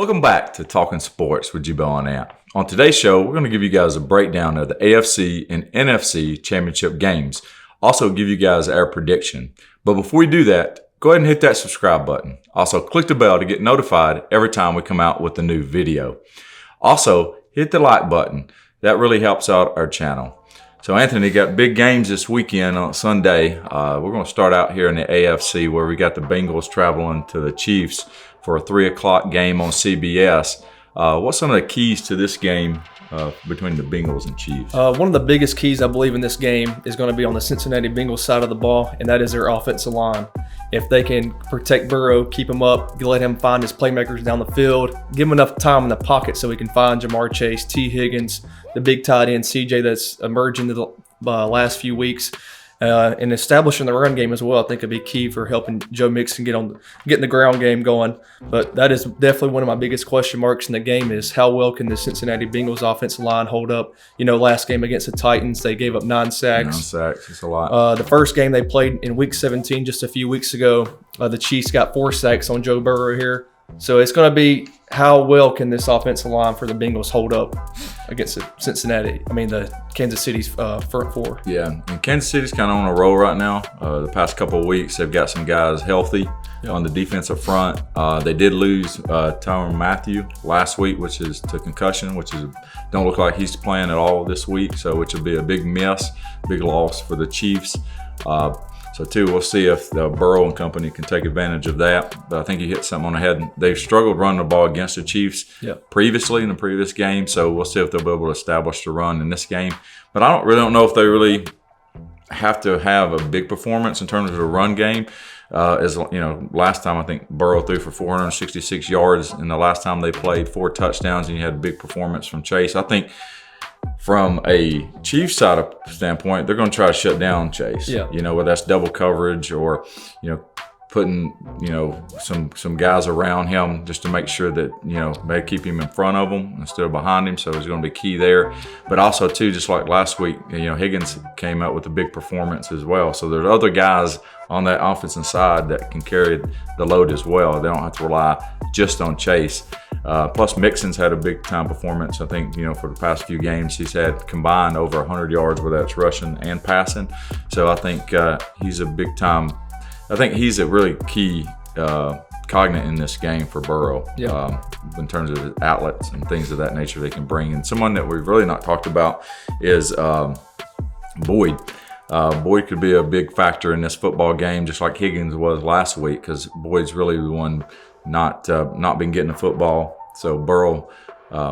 Welcome back to Talkin Sports with GBO and Ant. On today's show, we're going to give you guys a breakdown of the AFC and NFC championship games. Also give you guys our prediction. But before we do that, go ahead and hit that subscribe button. Also click the bell to get notified every time we come out with a new video. Also hit the like button. That really helps out our channel. So Anthony, got big games this weekend on Sunday. We're going to start out here in the AFC where we got the Bengals traveling to the Chiefs for a 3 o'clock game on CBS. What's some of the keys to this game between the Bengals and Chiefs? One of the biggest keys, I believe, in this game is going to be on the Cincinnati Bengals side of the ball, and that is their offensive line. If they can protect Burrow, keep him up, let him find his playmakers down the field, give him enough time in the pocket so he can find Jamar Chase, T. Higgins, the big tight end, CJ, that's emerging the last few weeks, and establishing the run game as well, I think would be key for helping Joe Mixon getting the ground game going. But that is definitely one of my biggest question marks in the game is how well can the Cincinnati Bengals offensive line hold up? You know, last game against the Titans, they gave up 9 sacks. 9 sacks, it's a lot. The first game they played in Week 17 just a few weeks ago, the Chiefs got 4 sacks on Joe Burrow here. So it's going to be how well can this offensive line for the Bengals hold up against the Kansas City's front four. Yeah, and Kansas City's kind of on a roll right now. The past couple of weeks, they've got some guys healthy on the defensive front. They did lose Tyrann Mathieu last week, which is to concussion, don't look like he's playing at all this week, so which will be a big miss, big loss for the Chiefs. So, too, we'll see if the Burrow and company can take advantage of that. But I think you hit something on the head. They've struggled running the ball against the Chiefs previously in the previous game, so we'll see if they'll be able to establish the run in this game. But I don't know if they really have to have a big performance in terms of the run game. Last time I think Burrow threw for 466 yards, and the last time they played 4 touchdowns, and you had a big performance from Chase. I think from a Chiefs side of standpoint, they're going to try to shut down Chase. Whether that's double coverage or, putting, some guys around him just to make sure that, they keep him in front of them instead of behind him. So it's going to be key there. But also, too, just like last week, Higgins came out with a big performance as well. So there's other guys on that offensive side that can carry the load as well. They don't have to rely just on Chase. Plus, Mixon's had a big-time performance. I think, for the past few games, he's had combined over 100 yards, whether that's rushing and passing. So I think he's a big-time – I think he's a really key cognate in this game for Burrow in terms of his outlets and things of that nature they can bring. And someone that we've really not talked about is Boyd. Boyd could be a big factor in this football game, just like Higgins was last week, because Boyd's really the one not been getting the football. So Burrow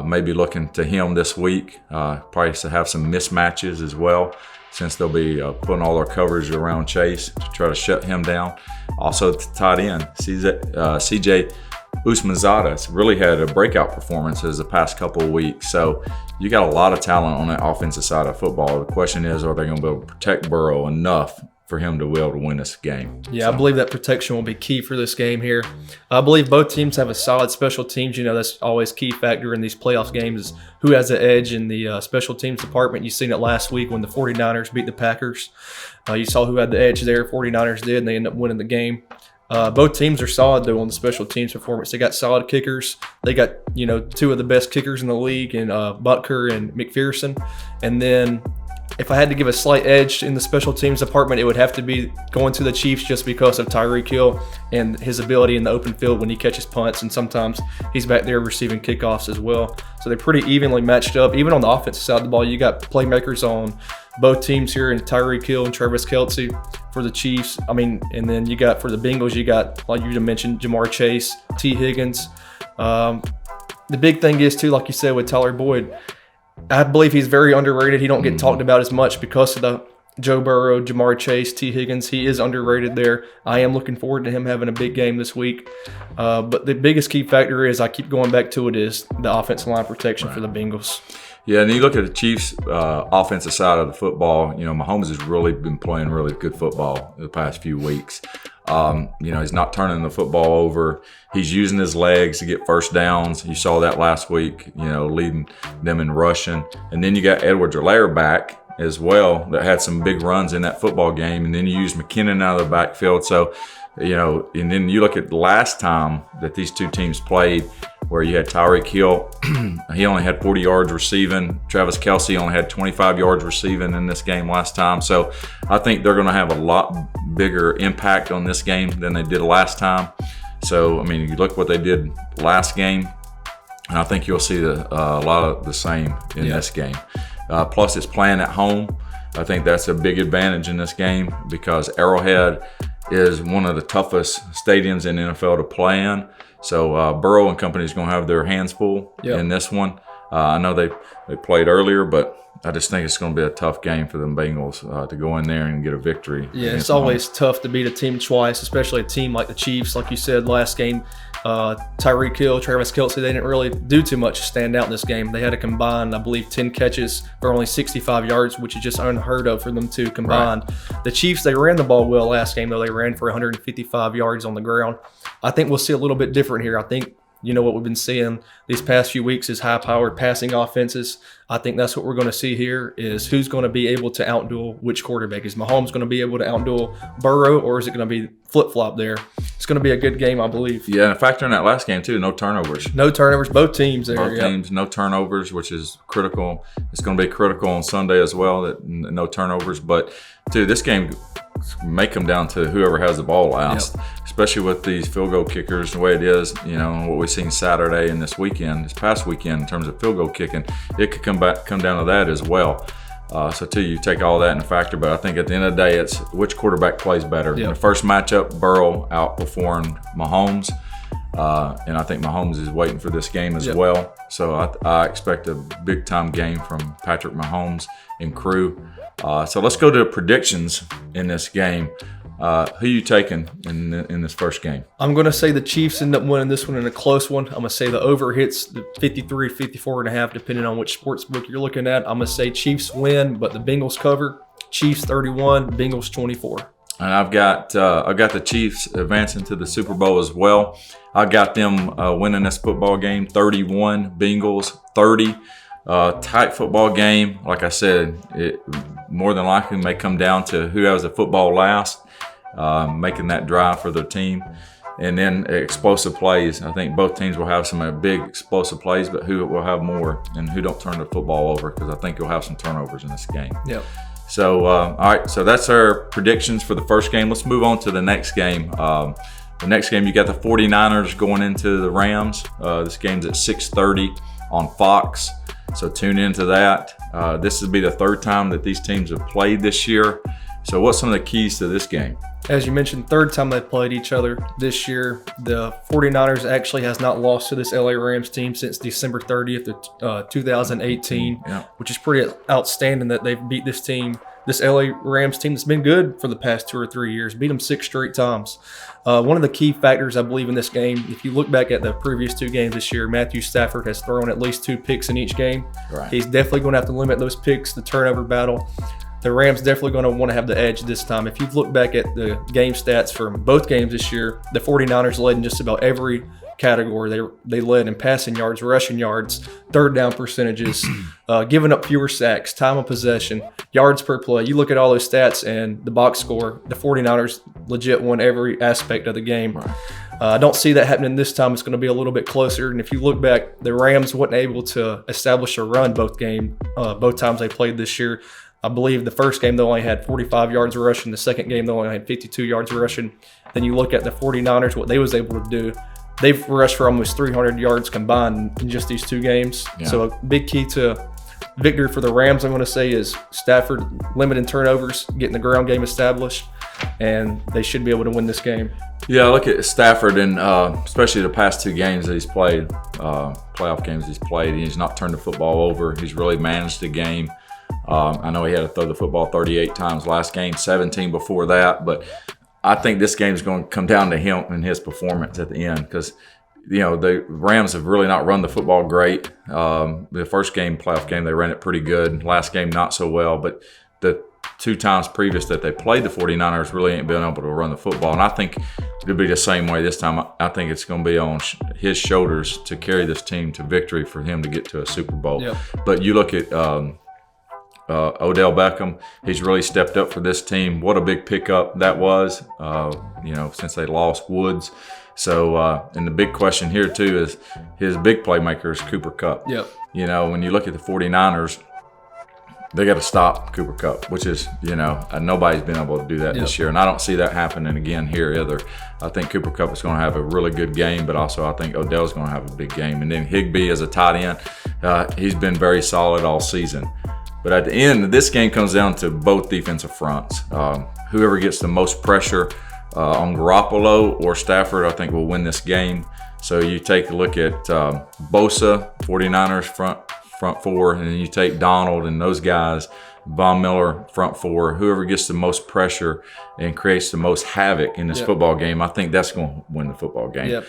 may be looking to him this week, probably to have some mismatches as well, since they'll be putting all their coverage around Chase to try to shut him down. Also, tight end, CJ Usmanzada has really had a breakout performance the past couple of weeks. So you got a lot of talent on that offensive side of football. The question is, are they going to be able to protect Burrow enough for him to be able to win this game? I believe that protection will be key for this game here. I believe both teams have a solid special teams. That's always key factor in these playoff games is who has the edge in the special teams department. You've seen it last week when the 49ers beat the Packers. You saw who had the edge there. 49ers did, and they ended up winning the game. Both teams are solid, though, on the special teams performance. They got solid kickers. They got, 2 of the best kickers in the league in Butker and McPherson. And then if I had to give a slight edge in the special teams department, it would have to be going to the Chiefs just because of Tyreek Hill and his ability in the open field when he catches punts, and sometimes he's back there receiving kickoffs as well. So they're pretty evenly matched up. Even on the offensive side of the ball, you got playmakers on both teams here in Tyreek Hill and Travis Kelce for the Chiefs. And then you got for the Bengals, you got, like you mentioned, Jamar Chase, T. Higgins. The big thing is, too, like you said, with Tyler Boyd, I believe he's very underrated. He don't get talked about as much because of the Joe Burrow, Jamar Chase, T. Higgins. He is underrated there. I am looking forward to him having a big game this week. But the biggest key factor is, I keep going back to it, is the offensive line protection for the Bengals. Yeah, and you look at the Chiefs' offensive side of the football, Mahomes has really been playing really good football the past few weeks. He's not turning the football over. He's using his legs to get first downs. You saw that last week, leading them in rushing. And then you got Edwards-Helaire back as well that had some big runs in that football game. And then you use McKinnon out of the backfield. So, and then you look at the last time that these two teams played, where you had Tyreek Hill. He only had 40 yards receiving. Travis Kelce only had 25 yards receiving in this game last time. So I think they're going to have a lot bigger impact on this game than they did last time. So, I mean, you look what they did last game, and I think you'll see a lot of the same in this game. Plus, it's playing at home. I think that's a big advantage in this game because Arrowhead is one of the toughest stadiums in the NFL to play in. So Burrow and company is going to have their hands full in this one. I know they played earlier, but I just think it's going to be a tough game for the Bengals to go in there and get a victory. Yeah, it's always tough to beat a team twice, especially a team like the Chiefs. Like you said, last game, Tyreek Hill, Travis Kelce, they didn't really do too much to stand out in this game. They had a combined, I believe, 10 catches for only 65 yards, which is just unheard of for them to combine. Right. The Chiefs, they ran the ball well last game, though. They ran for 155 yards on the ground. I think we'll see a little bit different here. I think, you know, what we've been seeing these past few weeks is high-powered passing offenses. I think that's what we're going to see here is who's going to be able to outduel which quarterback. Is Mahomes going to be able to outduel Burrow, or is it going to be flip-flop there? It's going to be a good game, I believe. Yeah, and factor in that last game, too, no turnovers. No turnovers, both teams there. Both teams, no turnovers, which is critical. It's going to be critical on Sunday as well, that no turnovers. But, dude, this game may come down to whoever has the ball last, especially with these field goal kickers, the way it is, you know, what we've seen Saturday and this past weekend in terms of field goal kicking. It could come down to that as well. So, too, you take all that into factor. But I think at the end of the day, it's which quarterback plays better. In the first matchup, Burrow outperformed Mahomes. And I think Mahomes is waiting for this game as well. So I expect a big-time game from Patrick Mahomes and crew. So let's go to predictions in this game. Who you taking in this first game? I'm going to say the Chiefs end up winning this one in a close one. I'm going to say the over hits the 53, 54.5, depending on which sports book you're looking at. I'm going to say Chiefs win, but the Bengals cover. Chiefs 31, Bengals 24. And I've got the Chiefs advancing to the Super Bowl as well. I got them winning this football game 31, Bengals 30. Tight football game. Like I said, it more than likely may come down to who has the football last, making that drive for their team. And then explosive plays. I think both teams will have some big explosive plays, but who will have more and who don't turn the football over, because I think you'll have some turnovers in this game. Yep. So, all right, so that's our predictions for the first game. Let's move on to the next game. The next game, you got the 49ers going into the Rams. This game's at 6:30 on Fox, so tune into that. This will be the third time that these teams have played this year. So what's some of the keys to this game? As you mentioned, third time they've played each other this year. The 49ers actually has not lost to this LA Rams team since December 30th of 2018, which is pretty outstanding that they've beat this team, this LA Rams team that's been good for the past 2 or 3 years, beat them 6 straight times. One of the key factors, I believe, in this game, if you look back at the previous 2 games this year, Matthew Stafford has thrown at least 2 picks in each game. Right. He's definitely going to have to limit those picks, the turnover battle. The Rams definitely going to want to have the edge this time. If you look back at the game stats from both games this year, the 49ers led in just about every category. They led in passing yards, rushing yards, third down percentages, giving up fewer sacks, time of possession, yards per play. You look at all those stats and the box score, the 49ers legit won every aspect of the game. Right. I don't see that happening this time. It's going to be a little bit closer. And if you look back, the Rams weren't able to establish a run both times they played this year. I believe the first game they only had 45 yards rushing. The second game they only had 52 yards rushing. Then you look at the 49ers, what they was able to do. They've rushed for almost 300 yards combined in just these 2 games. Yeah. So a big key to victory for the Rams, I'm going to say, is Stafford limiting turnovers, getting the ground game established, and they should be able to win this game. Yeah, I look at Stafford, and especially the past 2 games that he's played, playoff games he's played, he's not turned the football over. He's really managed the game. I know he had to throw the football 38 times last game, 17 before that, but I think this game is going to come down to him and his performance at the end, because, you know, the Rams have really not run the football great. The first game, playoff game, they ran it pretty good. Last game, not so well, but the 2 times previous that they played the 49ers really ain't been able to run the football. And I think it'll be the same way this time. I think it's going to be on his shoulders to carry this team to victory for him to get to a Super Bowl. Yep. But you look at Odell Beckham, he's really stepped up for this team. What a big pickup that was, you know, since they lost Woods. So, and the big question here too is his big playmaker is Cooper Kupp. Yep. You know, when you look at the 49ers, they got to stop Cooper Kupp, which is, you know, nobody's been able to do that this year. And I don't see that happening again here either. I think Cooper Kupp is going to have a really good game, but also I think Odell's going to have a big game. And then Higbee as a tight end, he's been very solid all season. But at the end, this game comes down to both defensive fronts. Whoever gets the most pressure on Garoppolo or Stafford, I think will win this game. So you take a look at Bosa, 49ers front four, and then you take Donald and those guys, Von Miller, front four. Whoever gets the most pressure and creates the most havoc in this football game, I think that's going to win the football game. Yep.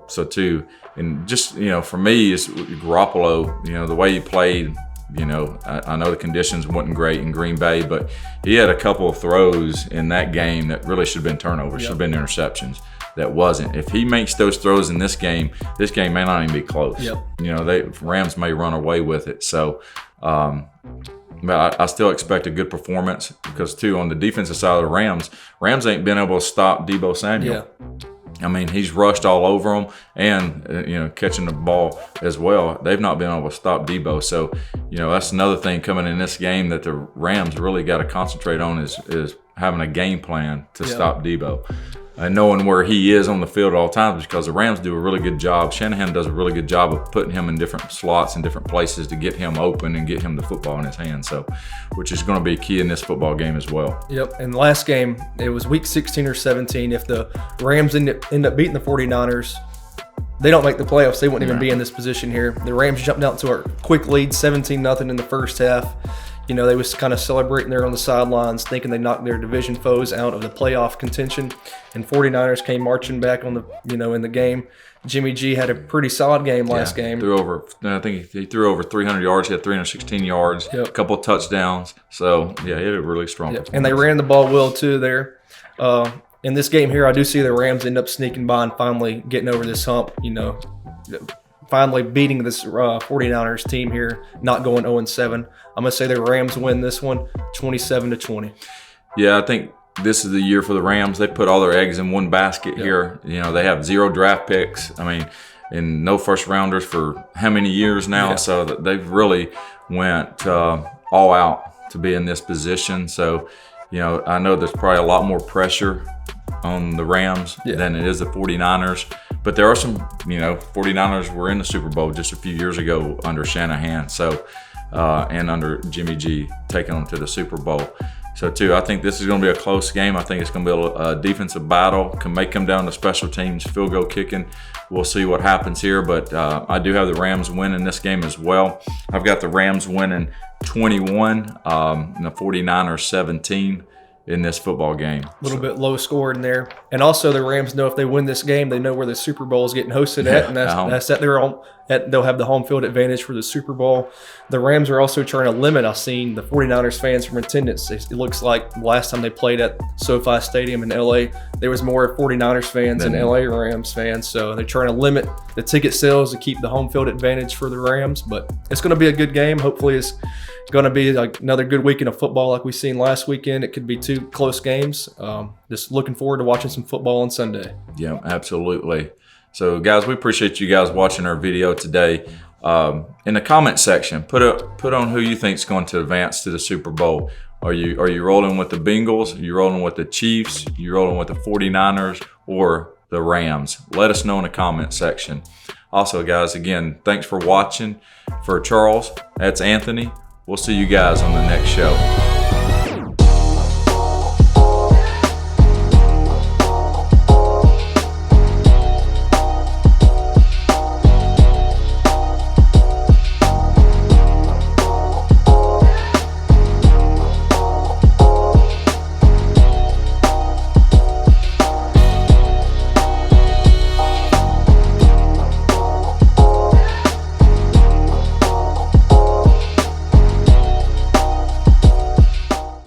So too, and just, you know, for me, is Garoppolo, you know, the way he played. You know, I know the conditions wasn't great in Green Bay, but he had a couple of throws in that game that really should have been turnovers, should have been interceptions. That wasn't. If he makes those throws in this game may not even be close. Yep. You know, Rams may run away with it. So, but I still expect a good performance because, too, on the defensive side of the Rams ain't been able to stop Deebo Samuel. Yeah. I mean, he's rushed all over them and, you know, catching the ball as well. They've not been able to stop Deebo. So, you know, that's another thing coming in this game that the Rams really got to concentrate on is having a game plan to stop Deebo. And knowing where he is on the field at all times, because the Rams do a really good job. Shanahan does a really good job of putting him in different slots and different places to get him open and get him the football in his hands. So, which is going to be key in this football game as well. Yep. And the last game, it was week 16 or 17. If the Rams end up beating the 49ers, they don't make the playoffs. They wouldn't even be in this position here. The Rams jumped out to a quick lead, 17-0 in the first half. You know, they was kind of celebrating there on the sidelines, thinking they knocked their division foes out of the playoff contention. And 49ers came marching back on the, you know, in the game. Jimmy G had a pretty solid game last game. I think he threw over 300 yards. He had 316 yards, a couple of touchdowns. So, yeah, he had a really strong performance. And they ran the ball well, too, there. In this game here, I do see the Rams end up sneaking by and finally getting over this hump, you know, finally beating this 49ers team here, not going 0-7. I'm going to say the Rams win this one 27-20. Yeah, I think this is the year for the Rams. They put all their eggs in one basket here. You know, they have 0 draft picks. I mean, and no first rounders for how many years now? So that they've really went all out to be in this position. So, you know, I know there's probably a lot more pressure on the Rams than it is the 49ers. But there are some, you know, 49ers were in the Super Bowl just a few years ago under Shanahan. So, and under Jimmy G taking them to the Super Bowl. So, too, I think this is going to be a close game. I think it's going to be a defensive battle. May come down to special teams, field goal kicking. We'll see what happens here. But I do have the Rams winning this game as well. I've got the Rams winning 21 and the 49ers 17 in this football game. A little bit low scored in there. And also the Rams know if they win this game, they know where the Super Bowl is getting hosted at, and that's at their own. They'll have the home field advantage for the Super Bowl. The Rams are also trying to limit, I've seen, the 49ers fans from attendance. It looks like the last time they played at SoFi Stadium in L.A., there was more 49ers fans than L.A. Rams fans. So they're trying to limit the ticket sales to keep the home field advantage for the Rams. But it's going to be a good game. Hopefully it's going to be like another good weekend of football like we seen last weekend. It could be 2 close games. Just looking forward to watching some football on Sunday. Yeah, absolutely. So, guys, we appreciate you guys watching our video today. In the comment section, put on who you think is going to advance to the Super Bowl. Are you rolling with the Bengals? Are you rolling with the Chiefs? Are you rolling with the 49ers or the Rams? Let us know in the comment section. Also, guys, again, thanks for watching. For Charles, that's Anthony. We'll see you guys on the next show.